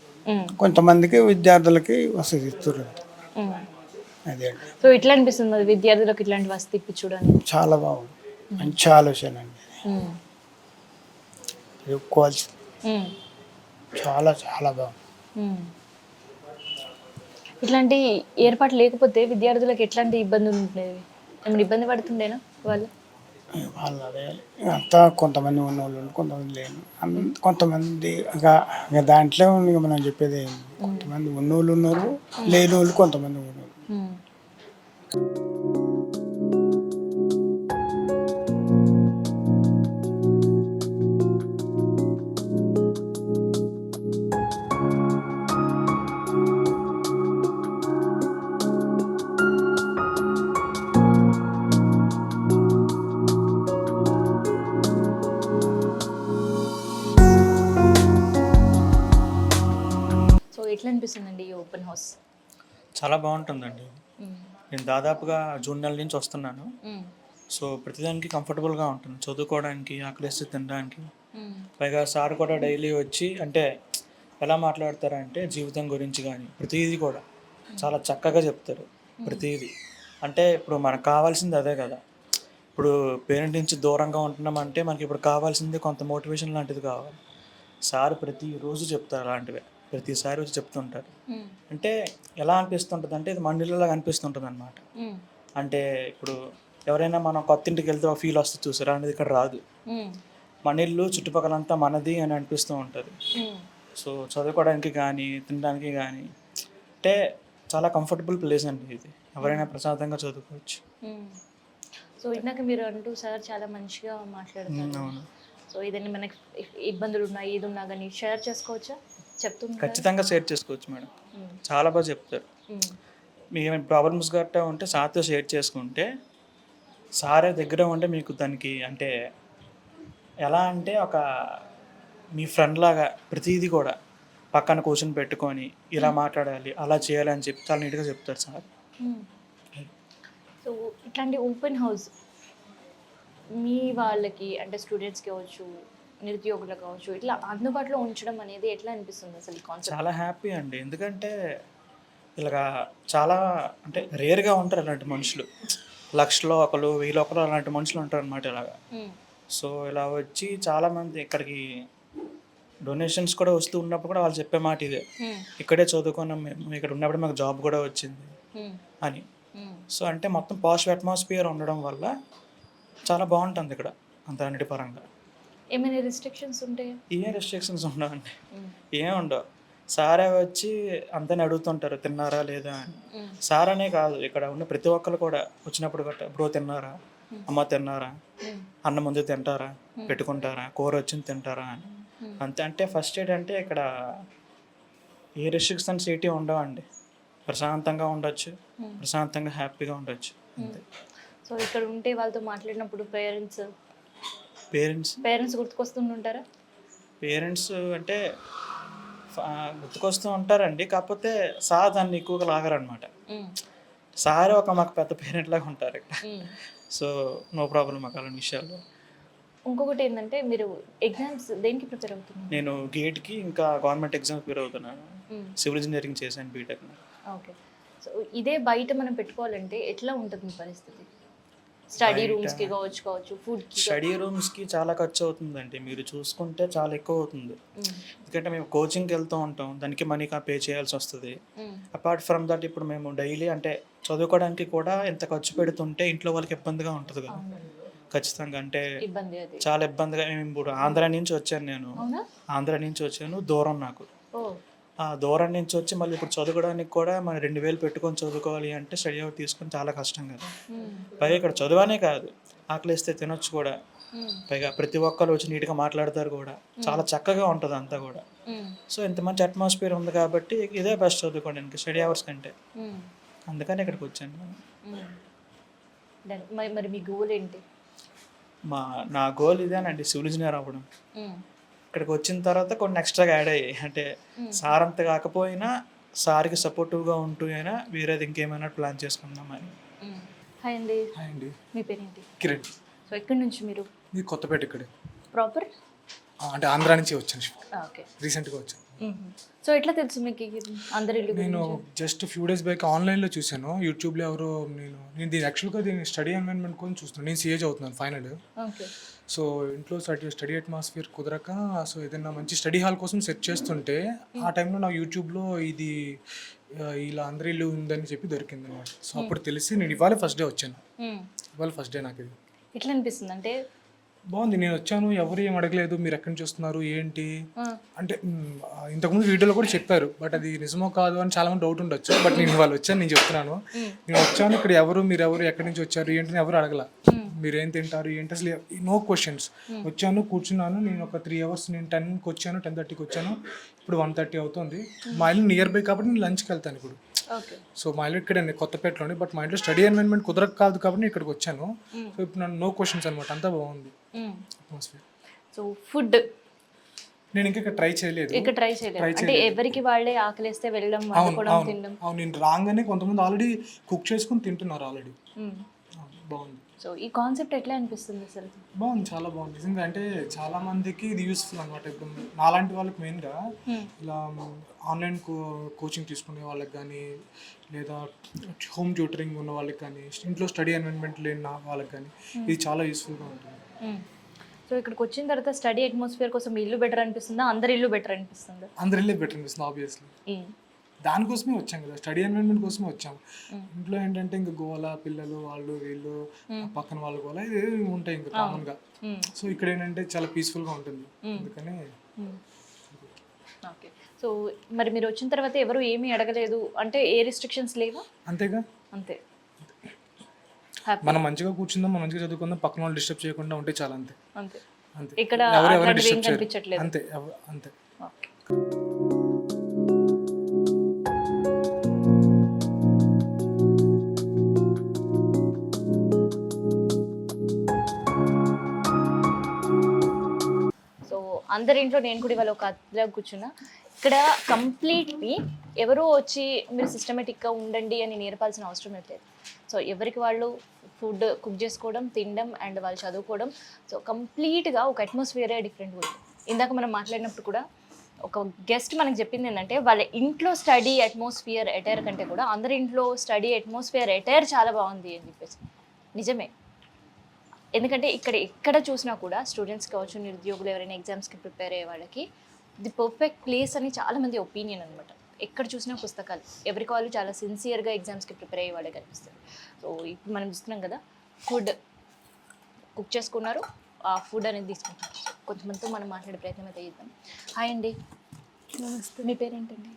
కొంతమందికి విద్యార్థులకి వసతి ఇస్తున్నారు. అదే. సో ఇట్లా అనిపిస్తుంది మరి విద్యార్థులకు ఇట్లాంటి వసతి ఇప్పించడానికి? చాలా బాగుంది, మంచి ఆలోచన అండి. చాలా చాలా బాగుంది. ఇట్లాంటి ఏర్పాటు లేకపోతే విద్యార్థులకు ఎట్లాంటి ఇబ్బందులు ఉండేవి? ఏమైనా ఇబ్బంది పడుతుండేనా వాళ్ళు? అదే అంతా కొంతమంది ఉన్నోళ్ళు, కొంతమంది లేని, కొంతమంది దాంట్లో మనం చెప్పేది కొంతమంది ఉన్నోళ్ళు ఉన్నారు, లేని వాళ్ళు కొంతమంది ఉన్నారు. ఎట్లా అనిపిస్తుందండి ఈ ఓపెన్ హౌస్? చాలా బాగుంటుందండి. నేను దాదాపుగా జూన్ నెల నుంచి వస్తున్నాను. సో ప్రతిదానికి కంఫర్టబుల్గా ఉంటుంది, చదువుకోవడానికి, ఆకలిస్తే తినడానికి. పైగా సార్ కూడా డైలీ వచ్చి అంటే ఎలా మాట్లాడతారంటే జీవితం గురించి కానీ ప్రతిదీ కూడా చాలా చక్కగా చెప్తారు. ప్రతిదీ అంటే ఇప్పుడు మనకు కావాల్సింది అదే కదా. ఇప్పుడు పేరెంట్ నుంచి దూరంగా ఉంటున్నామంటే మనకి ఇప్పుడు కావాల్సింది కొంత మోటివేషన్ లాంటిది కావాలి. సార్ ప్రతిరోజు చెప్తారు అలాంటివే, ప్రతిసారి వచ్చి చెప్తుంటారు. అంటే ఎలా అనిపిస్తుంటుంది అంటే ఇది మన ఇళ్ళలాగా అనిపిస్తుంటుంది అనమాట. అంటే ఇప్పుడు ఎవరైనా మనం కొత్త ఇంటికి వెళ్తే ఒక ఫీల్ వస్తుంది చూసారా, అనేది ఇక్కడ రాదు. మన ఇల్లు చుట్టుపక్కలంతా మనది అని అనిపిస్తూ ఉంటుంది. సో చదువుకోవడానికి కానీ తినడానికి కానీ అంటే చాలా కంఫర్టబుల్ ప్లేస్ అండి ఇది. ఎవరైనా ప్రశాంతంగా చదువుకోవచ్చు. సో ఇందాక మీరు అంటూ సార్ చాలా మంచిగా మాట్లాడుతున్నారు. సో ఏదైనా మనకి ఇబ్బందులు ఉన్నా ఏది ఉన్నా కానీ షేర్ చేసుకోవచ్చా? ఖచ్చితంగా షేర్ చేసుకోవచ్చు మేడం, చాలా బాగా చెప్తారు. మీకు ఏమైనా ప్రాబ్లమ్స్ గట్టా ఉంటే సార్తో షేర్ చేసుకుంటే సారే దగ్గర ఉంటే మీకు దానికి అంటే ఎలా అంటే ఒక మీ ఫ్రెండ్ లాగా ప్రతిదీ కూడా పక్కన కూర్చొని పెట్టుకొని ఇలా మాట్లాడాలి, అలా చేయాలి అని చెప్పి చాలా నీట్గా చెప్తారు సార్. సో ఇట్లాంటి ఓపెన్ హౌస్ మీ వాళ్ళకి అంటే స్టూడెంట్స్కి కావచ్చు, నిరుద్యోగులు కావచ్చు, ఇట్లా అందుబాటులో ఉంచడం అనేది ఎట్లా అనిపిస్తుంది అసలు ఈ కాన్సెప్ట్? చాలా హ్యాపీ అండి, ఎందుకంటే ఇలాగా చాలా అంటే రేర్గా ఉంటారు అలాంటి మనుషులు. 1,00,000లో ఒకరు, 1,000 ఒకరు అలాంటి మనుషులు ఉంటారు అనమాట ఇలాగా. సో ఇలా వచ్చి చాలామంది ఇక్కడికి డొనేషన్స్ కూడా వస్తూ ఉన్నప్పుడు కూడా వాళ్ళు చెప్పే మాట ఇదే, ఇక్కడే చదువుకున్నాం మేము, ఇక్కడ ఉన్నప్పుడు మాకు జాబ్ కూడా వచ్చింది అని. సో అంటే మొత్తం పాజిటివ్ అట్మాస్ఫియర్ ఉండడం వల్ల చాలా బాగుంటుంది ఇక్కడ అంత అన్నిటి పరంగా. ఏమైనా రిస్ట్రిక్షన్స్ ఉంటాయి? ఏం రిస్ట్రిక్షన్స్ ఉండవండి, ఏం ఉండవు. సారే వచ్చి అంతనే అడుగుతుంటారు తిన్నారా లేదా అని. సార్ అనే కాదు, ఇక్కడ ఉన్న ప్రతి ఒక్కరు కూడా వచ్చినప్పుడు గట్ట బ్రో తిన్నారా, అమ్మ తిన్నారా, అన్నం ముందు తింటారా, పెట్టుకుంటారా, కూర వచ్చింది తింటారా అని అంతే. అంటే ఫస్ట్ ఎయిడ్ అంటే ఇక్కడ ఏ రెస్ట్రిక్షన్స్ ఏంటి ఉండవండి, ప్రశాంతంగా ఉండొచ్చు, ప్రశాంతంగా హ్యాపీగా ఉండొచ్చు అంతే. సో సో ఇక్కడ ఉంటే వాళ్ళతో మాట్లాడినప్పుడు పేరెంట్స్ పేరెంట్స్ గుర్తుకొస్తుంటారా? పేరెంట్స్ అంటే గుర్తుకొస్తూ ఉంటారండి, కాకపోతే సార్ దాన్ని ఎక్కువగా లాగరనమాట. సార్ మాకు పెద్ద పేరెంట్ లాగా ఉంటారు ఇక్కడ. సో నో ప్రాబ్లం మాకు అలాంటి విషయాల్లో. ఇంకొకటి ఏంటంటే మీరు ఎగ్జామ్స్ దేనికి ప్రిపేర్ అవుతున్నారు? నేను గేట్కి ఇంకా గవర్నమెంట్ ఎగ్జామ్ ప్రిపేర్ అవుతున్నాను. సివిల్ ఇంజనీరింగ్ చేశాను బీటెక్. ఓకే. సో ఇదే బయట మనం పెట్టుకోవాలంటే ఎట్లా ఉంటుంది మీ పరిస్థితి? స్టడీ రూమ్స్కి కావచ్చు, ఫుడ్కి. స్టడీ రూమ్స్కి చాలా ఖర్చు అవుతుందండి, మీరు చూసుకుంటే చాలా ఎక్కువ అవుతుంది. ఎందుకంటే మేము కోచింగ్కి వెళ్తూ ఉంటాం, దానికి మనీ పే చేయాల్సి వస్తుంది. అపార్ట్ ఫ్రమ్ దట్ ఇప్పుడు మేము డైలీ అంటే చదువుకోవడానికి కూడా ఎంత ఖర్చు పెడుతుంటే ఇంట్లో వాళ్ళకి ఇబ్బందిగా ఉంటుంది కదా. ఖచ్చితంగా అంటే ఇబ్బంది అది. చాలా ఇబ్బందిగా. మేము ఇప్పుడు ఆంధ్ర నుంచి వచ్చాను, నేను ఆంధ్ర నుంచి వచ్చాను, దూరం నాకు. ఆ దూరం నుంచి వచ్చి మళ్ళీ ఇప్పుడు చదువుకోవడానికి కూడా మనం 2000 పెట్టుకొని చదువుకోవాలి అంటే స్టడీ అవర్ తీసుకొని చాలా కష్టం కదా. పైగా ఇక్కడ చదువనే కాదు, ఆకలిస్తే తినొచ్చు కూడా. పైగా ప్రతి ఒక్కరు వచ్చి నీట్గా మాట్లాడతారు కూడా, చాలా చక్కగా ఉంటుంది అంతా కూడా. సో ఇంత మంచి అట్మాస్ఫియర్ ఉంది కాబట్టి ఇదే బెస్ట్ చదువుకోవడానికి స్టడీ అవర్స్ కంటే. అందుకని ఇక్కడికి వచ్చాను. మరి మీ గోల్ ఏంటి? నా గోల్ ఇదేనండి, సివిల్ ఇంజనీర్ అవ్వడం. ఇక్కడికి వచ్చిన తర్వాత కొన్ని ఎక్స్ట్రాగా యాడ్ అయ్యాయి, అంటే సార్ అంత కాకపోయినా సార్కి సపోర్టివ్గా ఉంటూ అయినా వేరేది ఇంకేమైనా ప్లాన్ చేసుకుందామని. హాయ్ అండి. హాయ్ అండి. మీ పేరేంటి? కిరణ్. సో ఎక్కడి నుంచి మీరు? మీ కొత్తపేట ఇక్కడే. ప్రాపర్ అంటే ఆంధ్రా నుంచి వచ్చాను, ఓకే. రీసెంట్గా వచ్చాను. సో ఎట్లా తెలుసు మీకు అందరి ఇల్లు నేను గురించి? జస్ట్ ఫ్యూ డేస్ బ్యాక్ ఆన్లైన్లో చూశాను, యూట్యూబ్లో ఎవరో. నేను దీని యాక్చువల్గా దీని స్టడీ ఎన్వైరన్మెంట్ కోసం చూస్తున్నాను. నేను సిఏ చదువుతున్నాను ఫైనల్. ఓకే. సో ఇంట్లో స్టడీ అట్మాస్ఫియర్ కుదరక, సో ఏదైనా మంచి స్టడీ హాల్ కోసం సెర్చ్ చేస్తుంటే ఆ టైంలో నాకు యూట్యూబ్లో ఇది ఇలా అందరి ఇల్లు ఉందని చెప్పి దొరికింది అనమాట. సో అప్పుడు తెలిసి నేను ఇవాళ ఫస్ట్ డే వచ్చాను. ఇవాళ ఫస్ట్ డే నాకు ఇది. ఎట్లా అనిపిస్తుంది అంటే? బాగుంది. నేను వచ్చాను, ఎవరు ఏం అడగలేదు మీరు ఎక్కడి నుంచి వస్తున్నారు ఏంటి అంటే. ఇంతకుముందు వీడియోలో కూడా చెప్పారు, బట్ అది నిజమో కాదు అని చాలా మంది డౌట్ ఉండొచ్చు. బట్ నేను వాళ్ళు వచ్చాను, నేను చెప్తున్నాను. నేను వచ్చాను, ఇక్కడ మీరెవరు ఎక్కడి నుంచి వచ్చారు ఏంటి ఎవరు అడగల. మీరు ఏం తింటారు ఏంటి అసలు నో క్వశ్చన్స్. వచ్చాను, కూర్చున్నాను. నేను ఒక 3 hours, నేను 10కి వచ్చాను, 10:30కి వచ్చాను. ఇప్పుడు 1:30 అవుతుంది. మా ఇల్లు నియర్ బై కాబట్టి నేను లంచ్కి వెళ్తాను ఇప్పుడు. సో మా ఇల్లు ఇక్కడే కొత్తపేటలోనే, బట్ మా ఇంట్లో స్టడీ ఎన్వైరన్మెంట్ కుదరక కాదు కాబట్టి నేను ఇక్కడికి వచ్చాను. సో ఇప్పుడు నన్ను నో క్వశ్చన్స్ అనమాట, అంతా బాగుంది అట్మాస్ఫియర్. సో ఫుడ్ నేను ఇంకా ఇక్కడ ట్రై చేయలేదు. అంటే ఎవరికి వాళ్ళే ఆకలిస్తే వెళ్ళడం, వండుకోవడం, తినడం. అవును, నేను రాగానే కొంతమంది ఆల్రెడీ కుక్ చేసుకుని తింటున్నారు ఆల్రెడీ. బాగుంది. సో ఈ కాన్సెప్ట్ ఎట్లా అనిపిస్తుంది అసలు? బాగుంది, చాలా బాగుంది నిజంగా. అంటే చాలా మందికి ఇది యూస్ఫుల్ అనమాట. ఇప్పుడు నాలాంటి వాళ్ళకి మెయిన్గా ఇలా ఆన్లైన్ కోచింగ్ తీసుకునే వాళ్ళకి కానీ, లేదా హోమ్ ట్యూటరింగ్ ఉన్న వాళ్ళకి కానీ, ఇంట్లో స్టడీ ఎన్వైరన్మెంట్ లేని వాళ్ళకి కానీ ఇది చాలా యూస్ఫుల్గా ఉంటుంది. సో ఇక్కడికి వచ్చిన తర్వాత స్టడీ అట్మాస్ఫియర్ కోసం ఇల్లు బెటర్ అనిపిస్తుందా, అందరి ఇల్లు బెటర్ అనిపిస్తుందా? అందరి ఇల్లే బెటర్ అనిపిస్తుంది ఆబ్వియస్లీ. దానికోసమే వచ్చాం కదా, స్టడీ ఎన్వైరన్మెంట్ కోసమే వచ్చాం. ఇంట్లో ఏంటంటే ఇంకా గోల, పిల్లలు వాళ్ళు వీళ్ళు పక్కన వాళ్ళు గోల ఇది ఉంటాయి ఇంకా కామన్గా. సో ఇక్కడ ఏంటంటే చాలా పీస్ఫుల్గా ఉంటుంది, అందుకని. ఓకే. సో మరి మీరు వచ్చిన తర్వాత ఎవరు ఏమీ అడగలేదు అంటే, ఏ రిస్ట్రిక్షన్స్ లేవా? అంతేగా, అంతే. మనం మంచిగా కూర్చుందాం, మనం మంచిగా చదువుకుందాం, పక్కన వాళ్ళు డిస్టర్బ్ చేయకుండా ఉంటే చాలా. అంతే అంతే అంతే. ఇక్కడ ఎవరు డిస్టర్బ్ కనిపించట్లేదు. అంతే అంతే. ఓకే. అందరి ఇంట్లో నేను కూడా ఇవాళ ఒక అతిథిగా కూర్చున్నా. ఇక్కడ కంప్లీట్లీ ఎవరో వచ్చి మీరు సిస్టమేటిక్గా ఉండండి అని నేర్పాల్సిన అవసరం లేదు. సో ఎవరికి వాళ్ళు ఫుడ్ కుక్ చేసుకోవడం, తినడం అండ్ వాళ్ళు చదువుకోవడం. సో కంప్లీట్గా ఒక అట్మాస్ఫియరే డిఫరెంట్ ఉంది. ఇందాక మనం మాట్లాడినప్పుడు కూడా ఒక గెస్ట్ మనకు చెప్పింది ఏంటంటే, వాళ్ళ ఇంట్లో స్టడీ అట్మాస్ఫియర్ ఎటైర్ కంటే కూడా అందరి ఇంట్లో స్టడీ అట్మాస్ఫియర్ ఎటైర్ చాలా బాగుంది అని చెప్పేసి. నిజమే. ఎందుకంటే ఎక్కడ చూసినా కూడా స్టూడెంట్స్ కావచ్చు, నిరుద్యోగులు ఎవరైనా ఎగ్జామ్స్కి ప్రిపేర్ అయ్యే వాళ్ళకి ది పర్ఫెక్ట్ ప్లేస్ అని చాలామంది ఒపీనియన్ అనమాట. ఎక్కడ చూసినా పుస్తకాలు, ఎవరికి వాళ్ళు చాలా సిన్సియర్గా ఎగ్జామ్స్కి ప్రిపేర్ అయ్యే వాళ్ళే కనిపిస్తారు. సో ఇప్పుడు మనం చూస్తున్నాం కదా, ఫుడ్ కుక్ చేసుకున్నారు, ఆ ఫుడ్ అనేది తీసుకుంటారు. కొంతమందితో మనం మాట్లాడే ప్రయత్నం అయితే చేద్దాం. హాయ్ అండి. నమస్తే. మీ పేరేంటండి?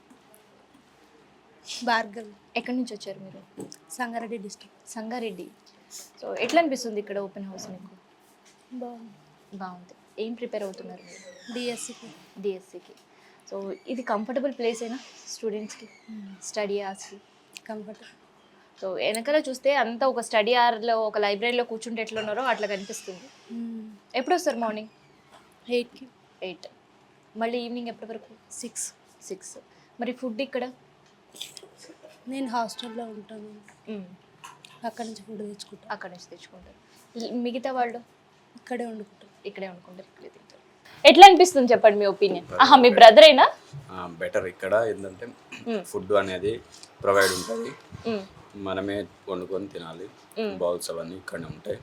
భార్గవ్. ఎక్కడి నుంచి వచ్చారు మీరు? సంగారెడ్డి డిస్ట్రిక్ట్. సంగారెడ్డి. సో ఎట్లా అనిపిస్తుంది ఇక్కడ ఓపెన్ హౌస్ మీకు? బాగుంది. ఏం ప్రిపేర్ అవుతున్నారు మీరు? డిఎస్సికి. సో ఇది కంఫర్టబుల్ ప్లేస్ అయినా స్టూడెంట్స్కి స్టడీ అవర్స్కి? కంఫర్ట్. సో వెనకాల చూస్తే అంతా ఒక స్టడీ అవర్లో ఒక లైబ్రరీలో కూర్చుంటే ఎట్లా ఉన్నారో అట్లా కనిపిస్తుంది. ఎప్పుడు వస్తారు? మార్నింగ్ 8కి 8. మళ్ళీ ఈవినింగ్ ఎప్పటి వరకు? 6. మరి ఫుడ్ ఇక్కడ? నేను హాస్టల్లో ఉంటాను, అక్కడి నుంచి ఫుడ్ తెచ్చుకుంటాను. అక్కడ నుంచి తెచ్చుకుంటారు. మిగతా వాళ్ళు ఇక్కడే వండుకుంటాను. ఇక్కడే వండుకుంటారు, ఇక్కడే తింటారు. ఎట్లా అనిపిస్తుంది చెప్పండి మీ ఒపీనియన్. మీ బ్రదర్ అయినా? బెటర్ ఇక్కడ ఏంటంటే ఫుడ్ అనేది ప్రొవైడ్ ఉంటుంది, మనమే వండుకొని తినాలి. బౌల్స్ అవన్నీ ఇక్కడనే ఉంటాయి.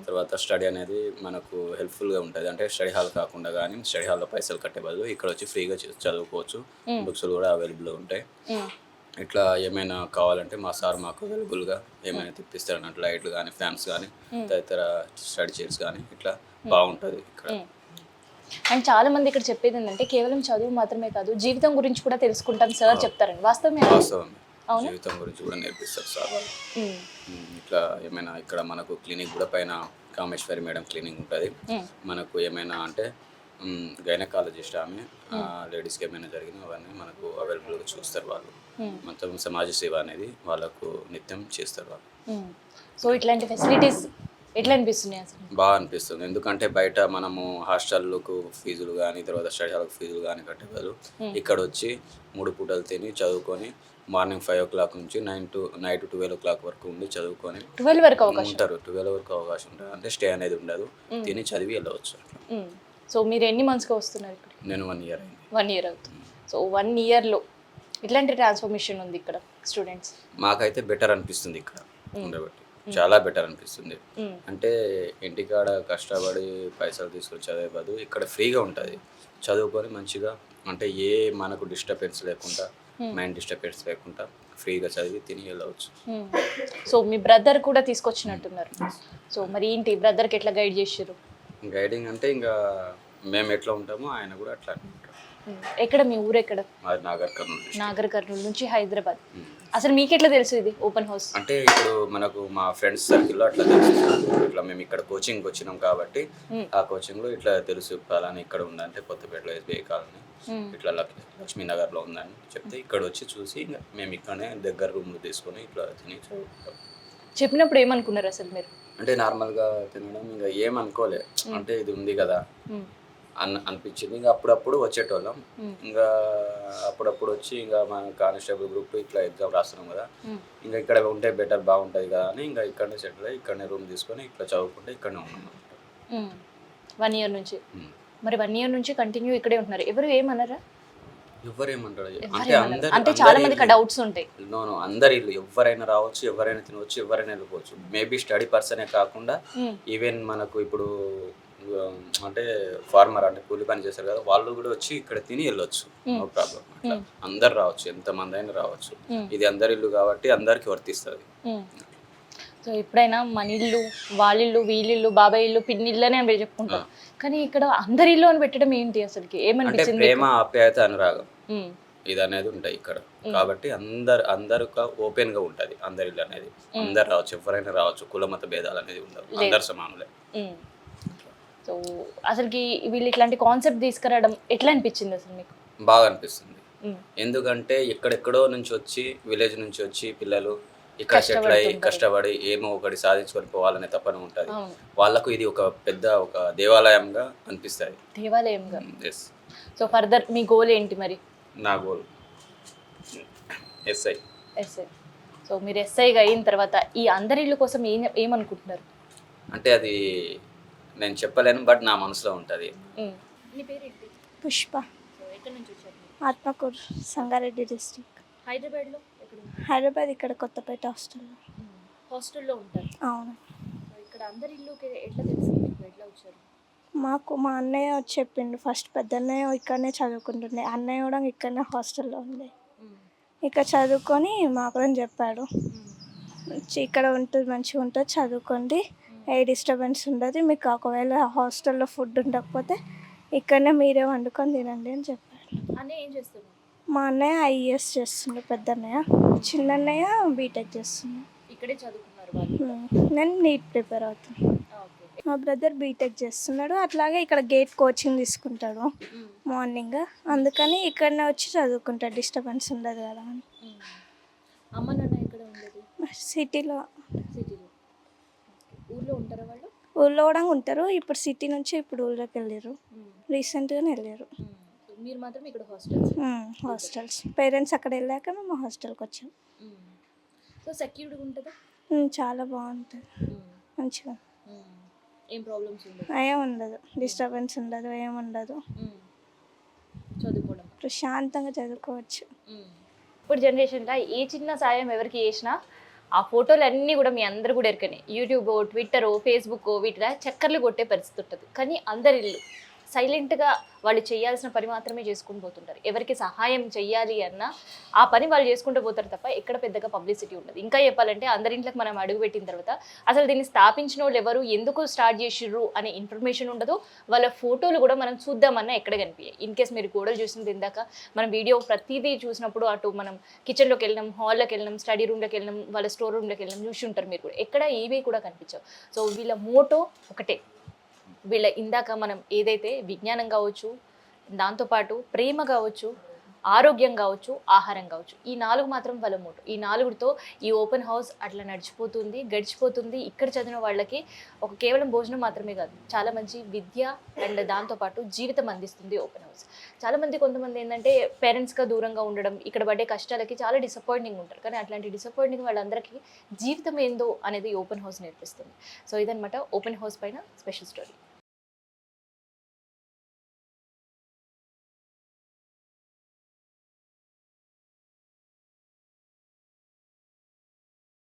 తర్వాత స్టడీ అనేది మనకు హెల్ప్ఫుల్గా ఉంటుంది. అంటే స్టడీ హాల్ కాకుండా కానీ స్టడీ హాల్లో పైసలు కట్టే బదులు ఇక్కడ వచ్చి ఫ్రీగా చదువుకోవచ్చు. బుక్స్ కూడా అవైలబుల్గా ఉంటాయి. ఇట్లా ఏమైనా కావాలంటే మా సార్ మాకు అవైలబుల్గా ఏమైనా తెప్పిస్తారు అన్నట్టు, లైట్లు కానీ ఫ్యాన్స్ కానీ తదితర స్టడీ చైర్స్ కానీ ఇట్లా బాగుంటుంది ఇక్కడ. అండ్ చాలా మంది ఇక్కడ చెప్పేది ఏంటంటే కేవలం చదువు మాత్రమే కాదు, జీవితం గురించి కూడా తెలుసుకుంటాం సార్ చెప్తారండి. వాస్తవమే? వాస్తవం, జీవితం గురించి కూడా నేర్పిస్తారు సార్ వాళ్ళు. ఇట్లా ఏమైనా ఇక్కడ మనకు క్లినిక్ కూడా పైన కామేశ్వరి మేడం క్లినిక్ ఉంటుంది. మనకు ఏమైనా అంటే గైనకాలజిస్ట్ ఆమె, లేడీస్కి ఏమైనా జరిగినా అవన్నీ మనకు అవైలబుల్గా చూస్తారు వాళ్ళు. మొత్తం సమాజ సేవ అనేది వాళ్ళకు నిత్యం చేస్తారు వాళ్ళు. సో ఇట్లాంటి ఫెసిలిటీస్ ఎట్లా అనిపిస్తున్నాయి అసలు? బాగా అనిపిస్తుంది. ఎందుకంటే బయట మనము హాస్టల్లకు ఫీజులు కానీ తర్వాత స్టడీ హాల్కి ఫీజులు కానీ కట్టే బదులు ఇక్కడ వచ్చి 3 పూటలు తిని చదువుకొని మార్నింగ్ 5 o'clock నుంచి నైట్ 12 o'clock వరకు ఉండి చదువుకొని 12 వరకు అవకాశం ఉంటారు. 12 వరకు అవకాశం ఉంటుంది. అంటే స్టే అనేది ఉండదు, తిని చదివి వెళ్ళవచ్చు. సో మీరు ఎన్ని మంత్స్గా వస్తున్నారు ఇక్కడ? నేను 1 year అయింది. 1 year అవుతుంది. సో 1 yearలో ఇట్లాంటి ట్రాన్స్ఫర్మేషన్ ఉంది ఇక్కడ స్టూడెంట్స్? మాకైతే బెటర్ అనిపిస్తుంది ఇక్కడ ఉండబట్టి, చాలా బెటర్ అనిపిస్తుంది. అంటే ఇంటికాడ కష్టపడి పైసలు తీసుకొని చదివే బదులు ఇక్కడ ఫ్రీగా ఉంటుంది. చదువుకొని మంచిగా అంటే ఏ మనకు డిస్టర్బెన్స్ లేకుండా, మైండ్ డిస్టర్బెన్స్ లేకుండా ఫ్రీగా చదివి తిని వెళ్ళవచ్చు. సో మీ బ్రదర్ కూడా తీసుకొచ్చినట్టున్నారు. సో మరి ఏంటి బ్రదర్కి ఎట్లా గైడ్ చేసారు? గైడింగ్ అంటే ఇంకా మేము ఎట్లా ఉంటామో ఆయన కూడా అట్లా ఉంటాం. ఎక్కడ మీ ఊరు? ఎక్కడ? అది నాగర్ కర్నూలు. నాగర్ కర్నూలు నుంచి హైదరాబాద్. అసలు మీకు ఎట్లా తెలుసు ఇది ఓపెన్ హౌస్? అంటే ఇప్పుడు మనకు మా ఫ్రెండ్స్ సర్కిల్లో అట్లా తెలుసు. ఇట్లా మేము ఇక్కడ కోచింగ్ వచ్చినాం కాబట్టి ఆ కోచింగ్లో ఇట్లా తెలుసు పలానా ఇక్కడ ఉందంటే కొత్తపేటలో SBI కాలనీ ఇట్లా లక్ష్మీనగర్లో ఉందని చెప్తే ఇక్కడ వచ్చి చూసి ఇంకా మేము ఇక్కడనే దగ్గర రూమ్లు తీసుకొని ఇట్లా తిని చదువుతాం. చెప్పినప్పుడు ఏమనుకున్నారు అసలు మీరు? అంటే నార్మల్గా తినడం ఇంకా ఏమనుకోలే, అంటే ఇది ఉంది కదా అనిపించింది. ఇంకా అప్పుడప్పుడు వచ్చేటోళ్ళం. ఇంకా అప్పుడప్పుడు వచ్చి ఇంకా మన కానిస్టేబుల్ గ్రూప్ ఇట్లా ఎగ్జామ్ రాస్తున్నాం కదా, ఇంకా ఇక్కడ ఉంటే బెటర్ బాగుంటుంది కదా అని ఇంకా ఇక్కడనే సెటిల్ అయ్యి ఇక్కడనే రూమ్ తీసుకొని ఇట్లా చదువుకుంటే ఇక్కడనే ఉన్నాం 1 year నుంచి. మరి 1 year నుంచి కంటిన్యూ ఇక్కడే ఉంటున్నారు. ఎవరు ఏమన్నారా? ఎవరేమంటారు అంటే చాలా మందికి డౌట్స్ ఉంటాయి. నో అందరి ఇల్లు ఎవరైనా రావచ్చు, ఎవరైనా తినవచ్చు, ఎవరైనా వెళ్ళిపోవచ్చు. మేబీ స్టడీ పర్సనే కాకుండా ఈవెన్ మనకు ఇప్పుడు అంటే ఫార్మర్ అంటే కూలి పని చేస్తారు కదా, వాళ్ళు కూడా వచ్చి ఇక్కడ తిని వెళ్ళొచ్చు, నో ప్రాబ్లం. అట్లా అందరు రావచ్చు, ఎంతమంది అయినా రావచ్చు. ఇది అందరి ఇల్లు కాబట్టి అందరికి వర్తిస్తుంది. సో ఎప్పుడైనా మన ఇల్లు, వాళ్ళిల్లు, వీళ్ళిల్లు, బాబాయ్ ఇల్లు, పిన్ని ఇల్లు అని చెప్పుకుంటాం. కానీ ఇక్కడ అందరి ఇల్లు అని పెట్టడం ఏంటి అసలుకి? ఏమనిపించింది? ప్రేమ, ఆప్యాయత, అనురాగం ఇది అనేది ఉంటాయి ఇక్కడ కాబట్టి అందరు ఓపెన్ గా ఉంటది. అందరి ఇల్లు అనేది అందరు రావచ్చు, ఎవరైనా రావచ్చు. కుల మత భేదాలు అనేది ఉండవు, అందరు సమానులే. సో అసలుకి వీళ్ళు ఇట్లాంటి కాన్సెప్ట్ తీసుకురావడం ఎట్లా అనిపించింది అసలు మీకు? బాగా అనిపిస్తుంది. ఎందుకంటే ఎక్కడెక్కడో నుంచి వచ్చి విలేజ్ నుంచి వచ్చి పిల్లలు ఇక్కడ సెటిల్ అయ్యి కష్టపడి ఏమో ఒకటి సాధించుకొని పోవాలనే తపన ఉంటుంది వాళ్ళకు. ఇది ఒక పెద్ద ఒక దేవాలయంగా అనిపిస్తుంది. దేవాలయంగా. సో ఫర్దర్ మీ గోల్ ఏంటి మరి? నా గోల్ ఎస్ఐ. సో మీరు ఎస్ఐగా అయిన తర్వాత ఈ అందరి ఇల్లు కోసం ఏమనుకుంటున్నారు? అంటే అది నేను చెప్పలేను, బట్ నా మనసులో ఉంటుంది. పుష్ప. ఆత్మకూరు, సంగారెడ్డి డిస్ట్రిక్ట్. హైదరాబాద్లో? హైదరాబాద్ ఇక్కడ కొత్తపేట హాస్టల్లో ఉంటారు. అవును. ఇక్కడ అందరి ఇల్లు ఎట్లా తెలుసు మీకు? ఎట్లా వచ్చారు? మాకు మా అన్నయ్య చెప్పిండు. ఫస్ట్ పెద్ద అన్నయ్య ఇక్కడనే చదువుకుంటుండే, అన్నయ్య కూడా ఇక్కడనే హాస్టల్లో ఉండే. ఇక్కడ చదువుకొని మాకు కూడా చెప్పాడు, ఇక్కడ ఉంటుంది, మంచిగా ఉంటుంది, చదువుకోండి, ఏ డిస్టర్బెన్స్ ఉండదు, మీకు ఒకవేళ హాస్టల్లో ఫుడ్ ఉండకపోతే ఇక్కడనే మీరే వండుకొని తినండి అని చెప్పాడు. అన్నయ్య ఏం చేస్తున్నారు? మా అన్నయ్య IAS చేస్తుండే, పెద్ద అన్నయ్య. చిన్న అన్నయ్య బీటెక్ చేస్తుండే. ఇక్కడే చదువుకున్నారు వాళ్ళు? నేను నీట్ ప్రిపేర్ అవుతున్నాను. మా బ్రదర్ బీటెక్ చేస్తున్నాడు. అట్లాగే ఇక్కడ గేట్ కోచింగ్ తీసుకుంటాడు మార్నింగ్, అందుకని ఇక్కడనే వచ్చి చదువుకుంటాడు, డిస్టర్బెన్స్ ఉండదు కదా అని. అమ్మ నాన్న ఇక్కడ ఎక్కడ ఉండేది? సిటీలో. సిటీలో. ఊర్లో ఉంటారా వాళ్ళు? ఊళ్ళో కూడా ఉంటారు. ఇప్పుడు సిటీ నుంచి ఇప్పుడు ఊళ్ళోకి వెళ్ళారు. రీసెంట్గానే వెళ్ళారు. మీరు మాత్రం ఇక్కడ హాస్టల్స్. హాస్టల్స్. పేరెంట్స్ అక్కడ వెళ్ళాక మేము హాస్టల్కి వచ్చాం. సో సెక్యూర్డ్గా ఉంటుందా? చాలా బాగుంటుంది, మంచిగా. ఏం ప్రాబ్లమ్స్ ఉండదు? ఏం ఉండదు, డిస్టర్బెన్స్ ఉండదు, ఏం ఉండదు. చదువుకోవడం ప్రశాంతంగా చదువుకోవచ్చు. ఇప్పుడు జనరేషన్లో ఏ చిన్న సాయం ఎవరికి చేసినా ఆ ఫోటోలు అన్నీ కూడా మీ అందరు కూడా ఎరకనే. యూట్యూబ్, ట్విట్టర్, ఫేస్బుక్ వీటిలో చక్కర్లు కొట్టే పరిస్థితి ఉంటుంది. కానీ అందరి ఇల్లు సైలెంట్గా వాళ్ళు చేయాల్సిన పని మాత్రమే చేసుకుని పోతుంటారు. ఎవరికి సహాయం చెయ్యాలి అన్నా ఆ పని వాళ్ళు చేసుకుంటూ పోతారు తప్ప ఎక్కడ పెద్దగా పబ్లిసిటీ ఉండదు. ఇంకా చెప్పాలంటే అందరింట్లోకి మనం అడుగుపెట్టిన తర్వాత అసలు దీన్ని స్థాపించిన వాళ్ళు ఎవరు, ఎందుకు స్టార్ట్ చేసిర్రు అనే ఇన్ఫర్మేషన్ ఉండదు. వాళ్ళ ఫోటోలు కూడా మనం చూద్దామన్నా ఎక్కడ కనిపించాయి. ఇన్ కేస్ మీరు గోడలు చూసినది ఇందాక మనం వీడియో ప్రతిదీ చూసినప్పుడు అటు మనం కిచెన్లోకి వెళ్ళినాం, హాల్లోకి వెళ్ళినాం, స్టడీ రూమ్లోకి వెళ్ళినాం, వాళ్ళ స్టోర్ రూమ్లోకి వెళ్ళినాం, చూసి ఉంటారు మీరు కూడా. ఎక్కడ ఏవి కూడా కనిపించవు. సో వీళ్ళ మోటో ఒకటే. వీళ్ళ ఇందాక మనం ఏదైతే విజ్ఞానం కావచ్చు, దాంతోపాటు ప్రేమ కావచ్చు, ఆరోగ్యం కావచ్చు, ఆహారం కావచ్చు, ఈ 4 మాత్రం వాళ్ళ మోటో. ఈ 4తో ఈ ఓపెన్ హౌస్ అట్లా నడిచిపోతుంది, గడిచిపోతుంది. ఇక్కడ చదివిన వాళ్ళకి ఒక కేవలం భోజనం మాత్రమే కాదు, చాలా మంచి విద్య అండ్ దాంతోపాటు జీవితం అందిస్తుంది ఓపెన్ హౌస్. చాలామంది కొంతమంది ఏంటంటే పేరెంట్స్గా దూరంగా ఉండడం, ఇక్కడ పడే కష్టాలకి చాలా డిసప్పాయింటింగ్ ఉంటారు. కానీ అట్లాంటి డిసప్పాయింటింగ్ వాళ్ళందరికీ జీవితం ఏందో అనేది ఓపెన్ హౌస్ నేర్పిస్తుంది. సో ఇదనమాట ఓపెన్ హౌస్ పైన స్పెషల్ స్టోరీ.